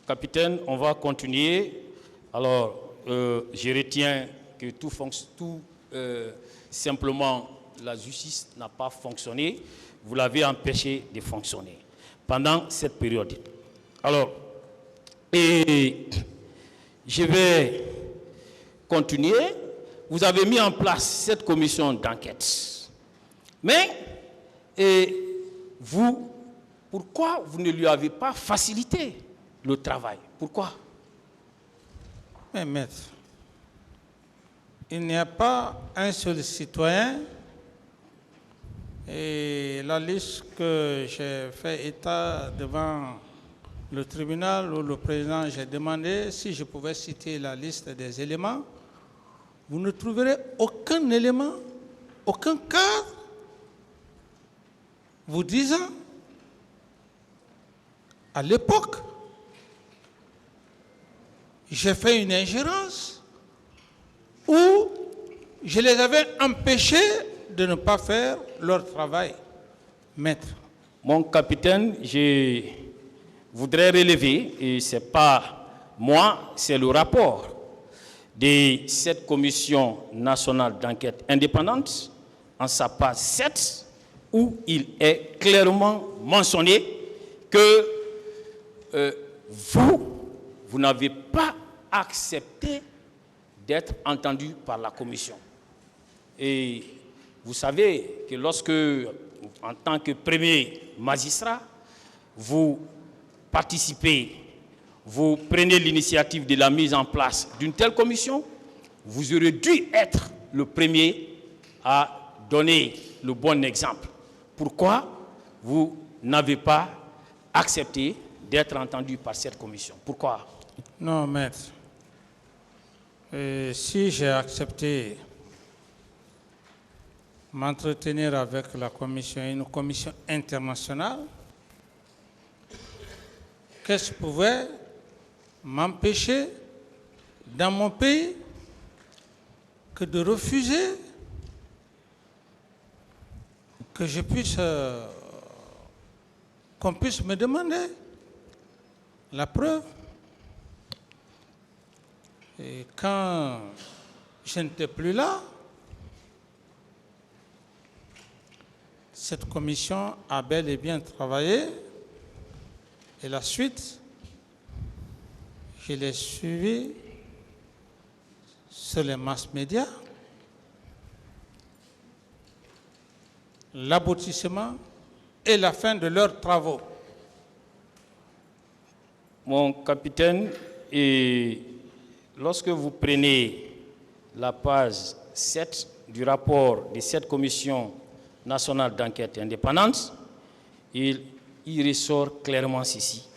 Capitaine, on va continuer. Alors, je retiens que simplement la justice n'a pas fonctionné. Vous l'avez empêché de fonctionner pendant cette période. Alors, et je vais continuer. Vous avez mis en place cette commission d'enquête. Mais, vous, pourquoi vous ne lui avez pas facilité le travail? Pourquoi? Mais maître, il n'y a pas un seul citoyen et la liste que j'ai fait état devant le tribunal où le président, j'ai demandé si je pouvais citer la liste des éléments. Vous ne trouverez aucun élément, aucun cadre vous disant à l'époque j'ai fait une ingérence où je les avais empêchés de ne pas faire leur travail, maître. Mon capitaine, je voudrais relever, et ce n'est pas moi, c'est le rapport de cette commission nationale d'enquête indépendante, en sa page 7, où il est clairement mentionné que vous n'avez pas accepté d'être entendu par la commission. Et vous savez que lorsque, en tant que premier magistrat, vous participez, vous prenez l'initiative de la mise en place d'une telle commission, vous aurez dû être le premier à donner le bon exemple. Pourquoi vous n'avez pas accepté d'être entendu par cette commission? Pourquoi? Non, maître. Si j'ai accepté m'entretenir avec la commission, une commission internationale, qu'est-ce qui pouvait m'empêcher dans mon pays que de refuser que je puisse, qu'on puisse me demander la preuve? Et quand je n'étais plus là, cette commission a bel et bien travaillé. Et la suite, je l'ai suivi sur les masses médias. L'aboutissement et la fin de leurs travaux. Mon capitaine, et lorsque vous prenez la page 7 du rapport de cette commission nationale d'enquête indépendante, il ressort clairement ceci.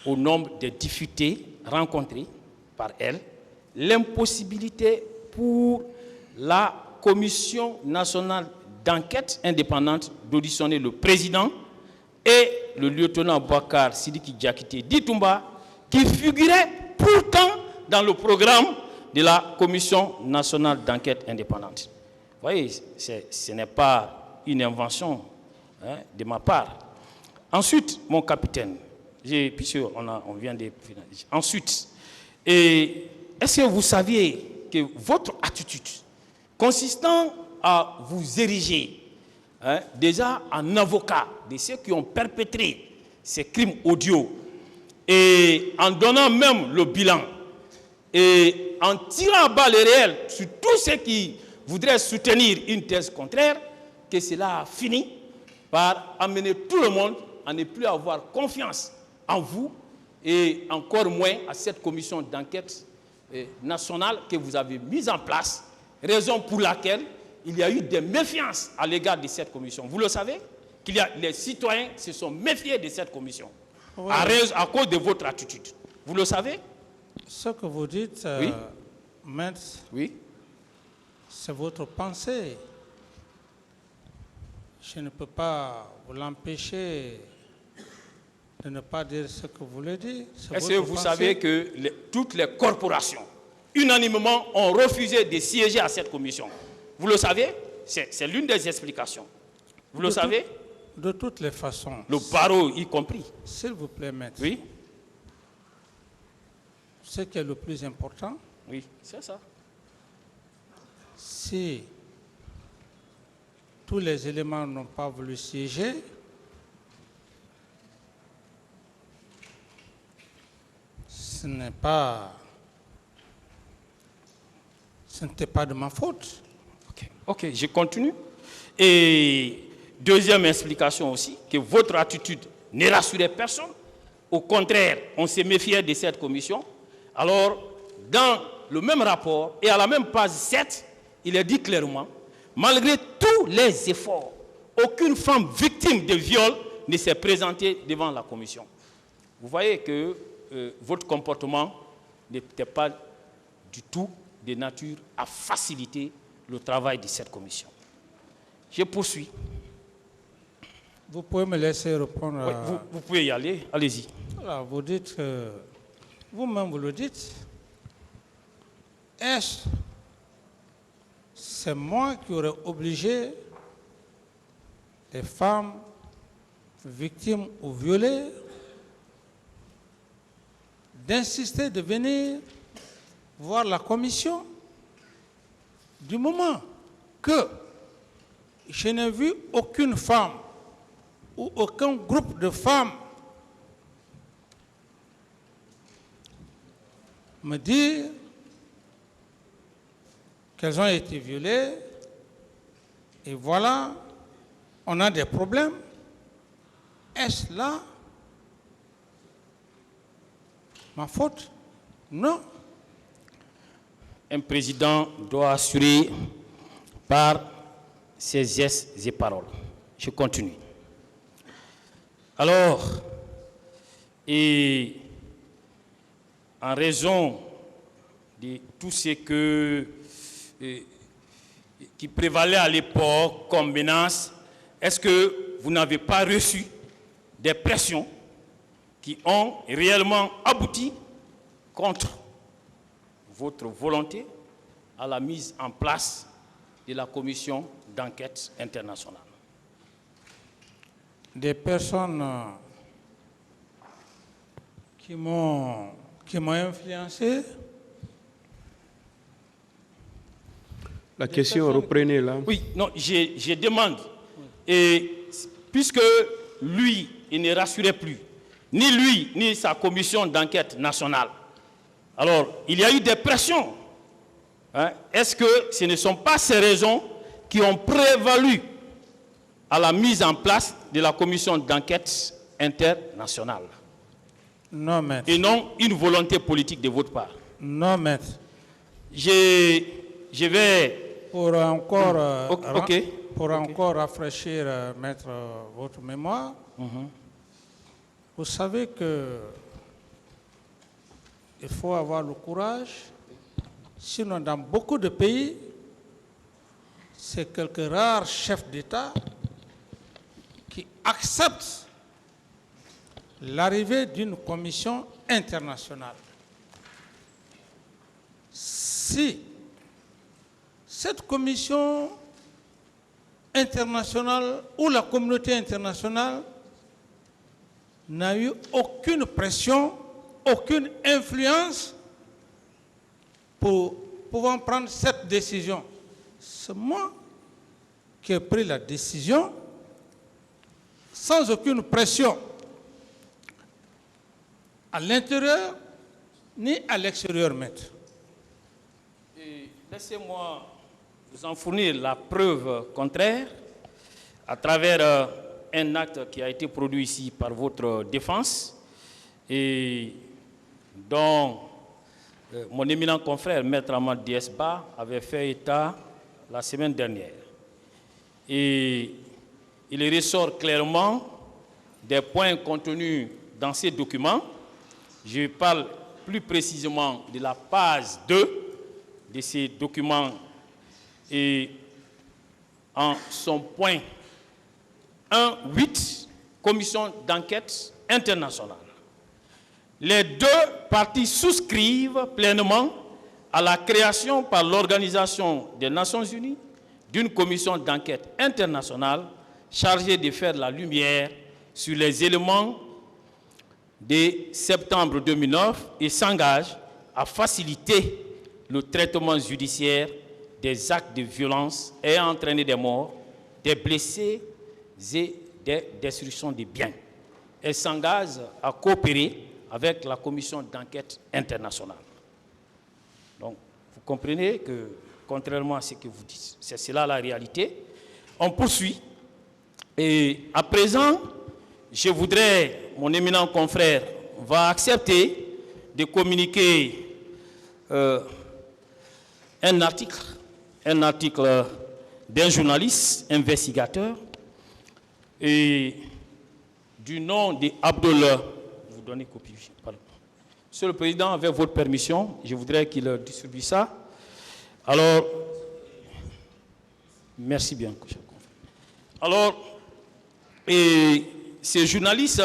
Au nombre de difficultés rencontrées par elle, l'impossibilité pour la commission nationale d'enquête indépendante d'auditionner le président et le lieutenant Boubacar Sidiki Diakité Ditumba, qui figurait pourtant dans le programme de la commission nationale d'enquête indépendante. Vous voyez, ce n'est pas une invention de ma part. Ensuite, mon capitaine, puisqu'on vient de finaliser. Ensuite, est-ce que vous saviez que votre attitude consistant à vous ériger déjà en avocat de ceux qui ont perpétré ces crimes odieux et en donnant même le bilan et en tirant à balles réelles sur tous ceux qui voudraient soutenir une thèse contraire, que cela a fini par amener tout le monde à ne plus avoir confiance en vous et encore moins à cette commission d'enquête nationale que vous avez mise en place, raison pour laquelle il y a eu des méfiances à l'égard de cette commission. Vous le savez, les citoyens se sont méfiés de cette commission à cause de votre attitude. Vous le savez? Ce que vous dites, oui. Maître, oui. C'est votre pensée. Je ne peux pas vous l'empêcher de ne pas dire ce que vous voulez dire. Est-ce que vous savez que toutes les corporations, unanimement, ont refusé de siéger à cette commission? Vous le savez? C'est l'une des explications. Vous le savez? De toutes les façons. Le barreau y compris. S'il vous plaît, maître. Oui. ce qui est le plus important. Oui, c'est ça. Si tous les éléments n'ont pas voulu siéger, ce n'était pas de ma faute. Ok, je continue. Et deuxième explication aussi, que votre attitude ne rassurait personne. Au contraire, on se méfiait de cette commission. Alors, dans le même rapport et à la même page 7, il est dit clairement, malgré tous les efforts, aucune femme victime de viol ne s'est présentée devant la commission. Vous voyez que votre comportement n'était pas du tout de nature à faciliter le travail de cette commission. Je poursuis. Vous pouvez me laisser répondre. Oui, vous pouvez y aller, allez-y. Voilà, vous dites que, vous-même vous le dites, c'est moi qui aurais obligé les femmes victimes ou violées d'insister de venir voir la commission, du moment que je n'ai vu aucune femme ou aucun groupe de femmes me dire qu'elles ont été violées et voilà, on a des problèmes. Est-ce là ma faute? Non. Un président doit assurer par ses gestes et paroles. Je continue. Alors, et en raison de tout ce qui prévalait à l'époque comme menace, est-ce que vous n'avez pas reçu des pressions qui ont réellement abouti contre votre volonté à la mise en place de la commission d'enquête internationale? Des personnes qui m'ont influencé. La question, reprenez là. Oui, non, je demande. Et puisque lui, il ne rassurait plus, ni lui, ni sa commission d'enquête nationale. Alors, il y a eu des pressions. Hein? Est-ce que ce ne sont pas ces raisons qui ont prévalu à la mise en place de la commission d'enquête internationale? Non, maître. Et non une volonté politique de votre part? Non, maître. Je vais... Pour encore, okay. Encore rafraîchir, maître, votre mémoire, vous savez que il faut avoir le courage, sinon dans beaucoup de pays, c'est quelques rares chefs d'État qui acceptent l'arrivée d'une commission internationale. Si cette commission internationale ou la communauté internationale n'a eu aucune pression, aucune influence pour pouvoir prendre cette décision. C'est moi qui ai pris la décision sans aucune pression à l'intérieur ni à l'extérieur, maître. Laissez-moi vous en fournir la preuve contraire à travers un acte qui a été produit ici par votre défense et dont mon éminent confrère, Maître Ahmad Diesba, avait fait état la semaine dernière. Et il ressort clairement des points contenus dans ces documents. Je parle plus précisément de la page 2 de ces documents et en son point 1.8, commission d'enquête internationale. Les deux parties souscrivent pleinement à la création par l'Organisation des Nations Unies d'une commission d'enquête internationale chargée de faire la lumière sur les éléments de septembre 2009 et s'engagent à faciliter le traitement judiciaire des actes de violence ayant entraîné des morts, des blessés et des destructions de biens. Elle s'engage à coopérer avec la commission d'enquête internationale. Donc, vous comprenez que, contrairement à ce que vous dites, c'est cela la réalité. On poursuit. Et à présent, je voudrais, mon éminent confrère va accepter de communiquer un article d'un journaliste investigateur et du nom d'Abdullah. Vous donnez copie. Pardon. Monsieur le Président, avec votre permission, je voudrais qu'il distribue ça. Alors, merci bien. Alors, et ce journaliste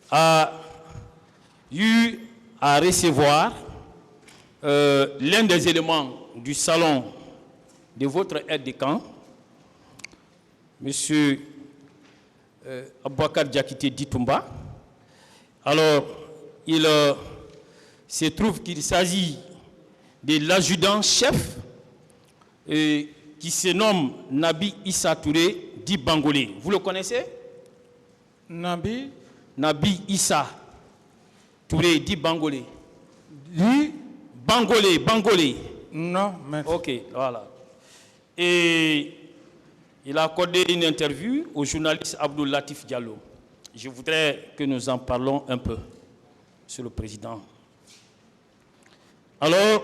a eu à recevoir l'un des éléments du salon de votre aide de camp, M. Aboubakar Diakité Ditumba. Alors, il se trouve qu'il s'agit de l'adjudant-chef qui se nomme Nabi Issa Touré dit Bangolé. Vous le connaissez? Nabi Issa Touré dit Bangolé. Dit Bangolé. Non, merci. Ok, voilà. Et il a accordé une interview au journaliste Abdou Latif Diallo. Je voudrais que nous en parlons un peu, Monsieur le Président. Alors,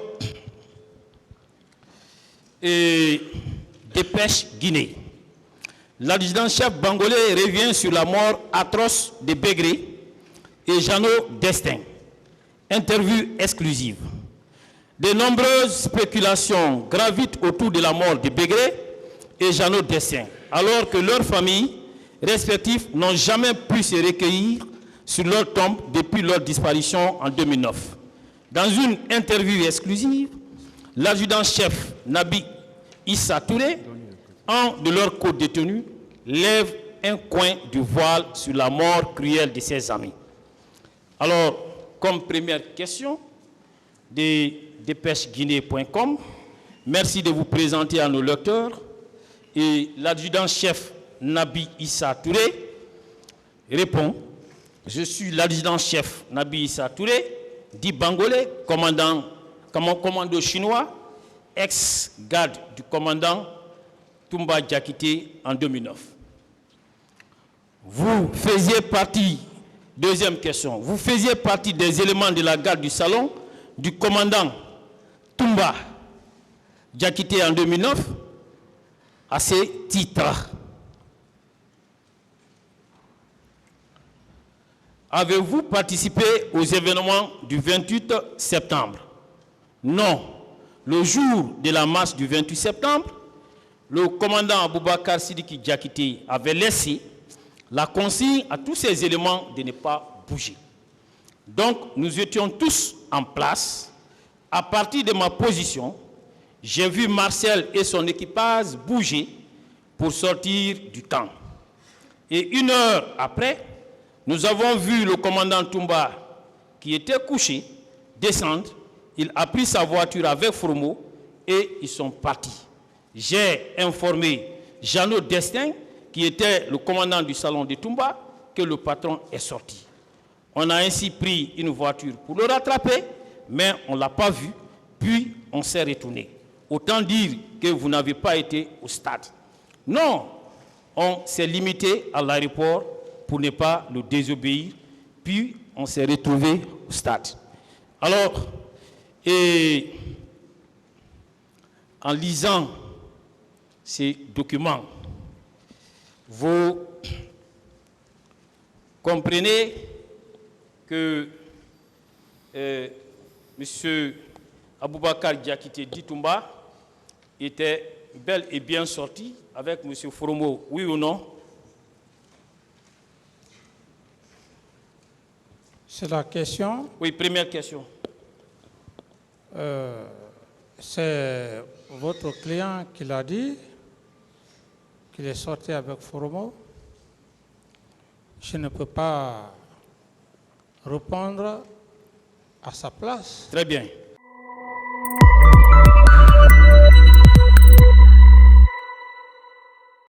Dépêche Guinée. L'adjudant-chef bangolais revient sur la mort atroce de Bégré et Jeannot Destin. Interview exclusive. De nombreuses spéculations gravitent autour de la mort de Bégré et Jeannot Destin, alors que leurs familles respectives n'ont jamais pu se recueillir sur leur tombe depuis leur disparition en 2009. Dans une interview exclusive, l'adjudant-chef Nabi Issa Touré, un de leurs co-détenus, lève un coin du voile sur la mort cruelle de ses amis. Alors, comme première question de dépêcheguinée.com, merci de vous présenter à nos lecteurs. Et l'adjudant-chef Nabi Issa Touré répond: je suis l'adjudant-chef Nabi Issa Touré, dit Bangolé, commando chinois, ex-garde du commandant Toumba Diakité en 2009. Vous faisiez partie, deuxième question, vous faisiez partie des éléments de la garde du salon du commandant Toumba Diakité en 2009. À ces titres, avez-vous participé aux événements du 28 septembre? Non. Le jour de la marche du 28 septembre, le commandant Aboubakar Sidiki Diakité avait laissé la consigne à tous ces éléments de ne pas bouger. Donc, nous étions tous en place. À partir de ma position, j'ai vu Marcel et son équipage bouger pour sortir du camp. Et une heure après, nous avons vu le commandant Toumba, qui était couché, descendre. Il a pris sa voiture avec Fromo et ils sont partis. J'ai informé Jeannot Destin, qui était le commandant du salon de Toumba, que le patron est sorti. On a ainsi pris une voiture pour le rattraper, mais on ne l'a pas vu, puis on s'est retourné. Autant dire que vous n'avez pas été au stade. Non, on s'est limité à l'aéroport pour ne pas le désobéir, puis on s'est retrouvé au stade. Alors, et en lisant ces documents, vous comprenez que M. Aboubakar Diakité Ditumba était bel et bien sorti avec M. Fromo, oui ou non? C'est la question. Oui, première question. C'est votre client qui l'a dit, qu'il est sorti avec Fromo. Je ne peux pas répondre à sa place. Très bien.